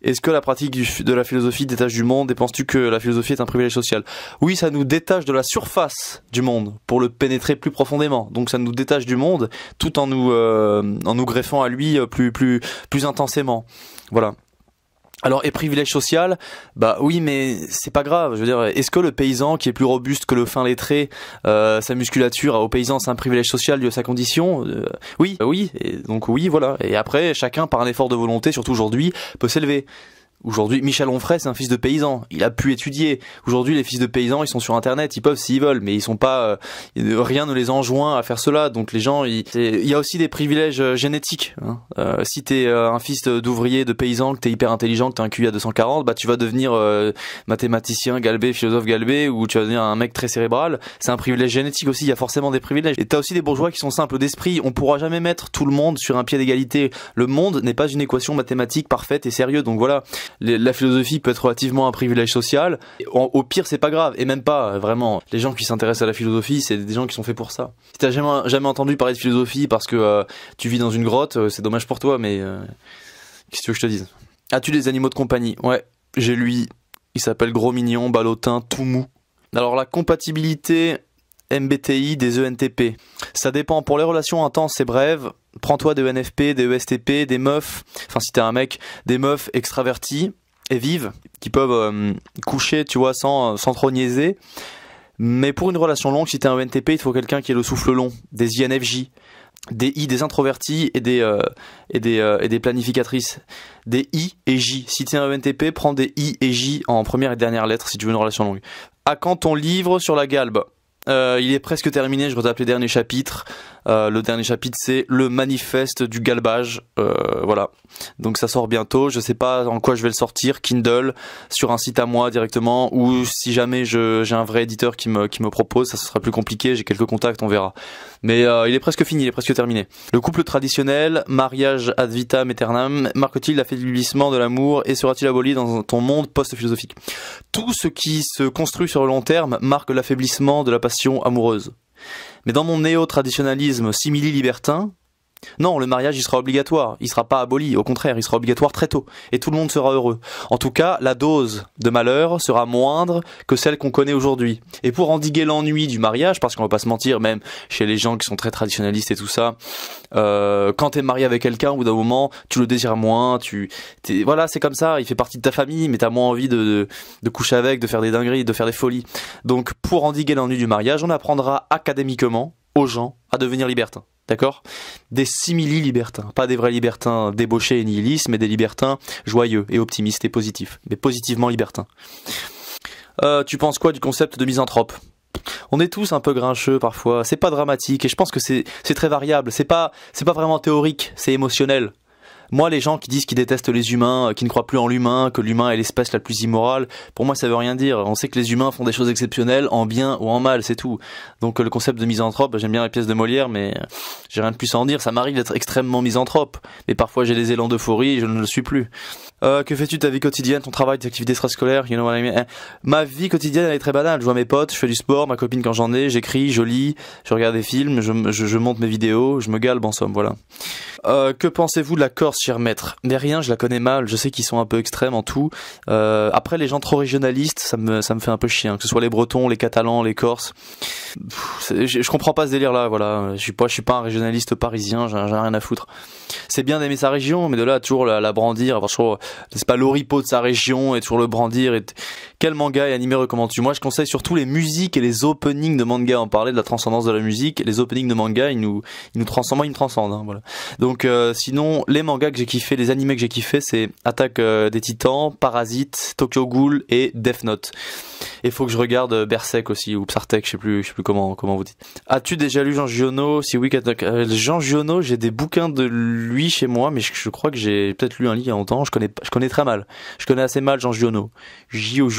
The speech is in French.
Est-ce que la pratique de la philosophie détache du monde et penses-tu que la philosophie est un privilège social? Oui, ça nous détache de la surface du monde pour le pénétrer plus profondément. Donc ça nous détache du monde tout en nous greffant à lui plus intensément. Voilà. Alors, et privilège social, bah oui, mais c'est pas grave. Je veux dire, est-ce que le paysan qui est plus robuste que le fin lettré, sa musculature, au paysan c'est un privilège social dû à sa condition? Oui, oui, et donc oui, voilà. Et après, chacun par un effort de volonté, surtout aujourd'hui, peut s'élever. Aujourd'hui, Michel Onfray, c'est un fils de paysan. Il a pu étudier. Aujourd'hui, les fils de paysans, ils sont sur Internet. Ils peuvent s'ils veulent, mais ils sont pas. Rien ne les enjoint à faire cela. Donc les gens, il y a aussi des privilèges génétiques. Hein. Si t'es un fils d'ouvrier, de paysan, que t'es hyper intelligent, que t'as un QI à 240, bah tu vas devenir mathématicien galbé, philosophe galbé, ou tu vas devenir un mec très cérébral. C'est un privilège génétique aussi. Il y a forcément des privilèges. Et t'as aussi des bourgeois qui sont simples d'esprit. On pourra jamais mettre tout le monde sur un pied d'égalité. Le monde n'est pas une équation mathématique parfaite et sérieuse. Donc voilà. La philosophie peut être relativement un privilège social. Au pire, c'est pas grave. Et même pas, vraiment. Les gens qui s'intéressent à la philosophie, c'est des gens qui sont faits pour ça. Si t'as jamais entendu parler de philosophie parce que tu vis dans une grotte, c'est dommage pour toi, mais qu'est-ce que tu veux que je te dise? As-tu des animaux de compagnie? Ouais, j'ai lui. Il s'appelle Gros Mignon, Ballotin, tout mou. Alors la compatibilité MBTI des ENTP. Ça dépend. Pour les relations intenses et brèves, prends-toi des ENFP, des ESTP, des meufs, enfin si t'es un mec, des meufs extraverties et vives, qui peuvent coucher, tu vois, sans trop niaiser. Mais pour une relation longue, si t'es un ENTP, il te faut quelqu'un qui ait le souffle long, des INFJ, des introvertis et des planificatrices, des I et J. Si t'es un ENTP, prends des I et J en première et dernière lettre si tu veux une relation longue. À quand ton livre sur la galbe? Il est presque terminé, je retape les derniers chapitres. Le dernier chapitre, c'est le manifeste du galbage. Voilà. Donc ça sort bientôt. Je sais pas en quoi je vais le sortir. Kindle, sur un site à moi directement, ou si jamais j'ai un vrai éditeur qui me propose, ça sera plus compliqué. J'ai quelques contacts, on verra. Mais il est presque fini, il est presque terminé. Le couple traditionnel, mariage ad vitam aeternam, marque-t-il l'affaiblissement de l'amour et sera-t-il aboli dans ton monde post-philosophique? Tout ce qui se construit sur le long terme marque l'affaiblissement de la passion amoureuse. Mais dans mon néo-traditionnalisme simili-libertin, non, le mariage il sera obligatoire, il sera pas aboli, au contraire, il sera obligatoire très tôt, et tout le monde sera heureux. En tout cas, la dose de malheur sera moindre que celle qu'on connaît aujourd'hui. Et pour endiguer l'ennui du mariage, parce qu'on va pas se mentir, même chez les gens qui sont très traditionnalistes et tout ça, quand t'es marié avec quelqu'un, au bout d'un moment, tu le désires moins, voilà, c'est comme ça, il fait partie de ta famille, mais t'as moins envie de coucher avec, de faire des dingueries, de faire des folies. Donc, pour endiguer l'ennui du mariage, on apprendra académiquement aux gens à devenir libertins. D'accord? Des simili-libertins. Pas des vrais libertins débauchés et nihilistes, mais des libertins joyeux et optimistes et positifs. Mais positivement libertins. Tu penses quoi du concept de misanthrope? On est tous un peu grincheux parfois. C'est pas dramatique et je pense que c'est très variable. C'est pas vraiment théorique, c'est émotionnel. Moi, les gens qui disent qu'ils détestent les humains, qui ne croient plus en l'humain, que l'humain est l'espèce la plus immorale, pour moi ça veut rien dire. On sait que les humains font des choses exceptionnelles, en bien ou en mal, c'est tout. Donc le concept de misanthrope, j'aime bien la pièce de Molière, mais j'ai rien de plus à en dire. Ça m'arrive d'être extrêmement misanthrope, mais parfois j'ai des élans d'euphorie et je ne le suis plus. Que fais-tu de ta vie quotidienne, ton travail, tes activités extrascolaires, you know what I mean? Ma vie quotidienne elle est très banale. Je vois mes potes, je fais du sport, ma copine quand j'en ai, j'écris, je lis, je regarde des films, je monte mes vidéos, je me galbe en somme, voilà. Que pensez-vous de la Corse, cher maître? Mais rien, je la connais mal, je sais qu'ils sont un peu extrêmes en tout. Après, les gens trop régionalistes, ça me fait un peu chier, hein. Que ce soit les Bretons, les Catalans, les Corses. Je comprends pas ce délire-là, voilà. Je suis pas un régionaliste parisien, j'ai rien à foutre. C'est bien d'aimer sa région, mais de là, toujours la brandir, avoir toujours, c'est pas l'oripeau de sa région, et toujours le brandir, quel manga et animé recommandes-tu? Moi, je conseille surtout les musiques et les openings de manga. On parlait de la transcendance de la musique, les openings de manga, ils nous transcendent, moi, ils me transcendent, hein, voilà. Donc, sinon, les mangas que j'ai kiffé, les animés que j'ai kiffé, c'est Attaque des Titans, Parasite, Tokyo Ghoul et Death Note. Et faut que je regarde Berserk aussi, ou Psartek, je sais plus comment vous dites. As-tu déjà lu Jean Giono? Si oui, Jean Giono, j'ai des bouquins de lui chez moi, mais je crois que j'ai peut-être lu un livre il y a longtemps, je connais très mal. Je connais assez mal Jean Giono. Gio.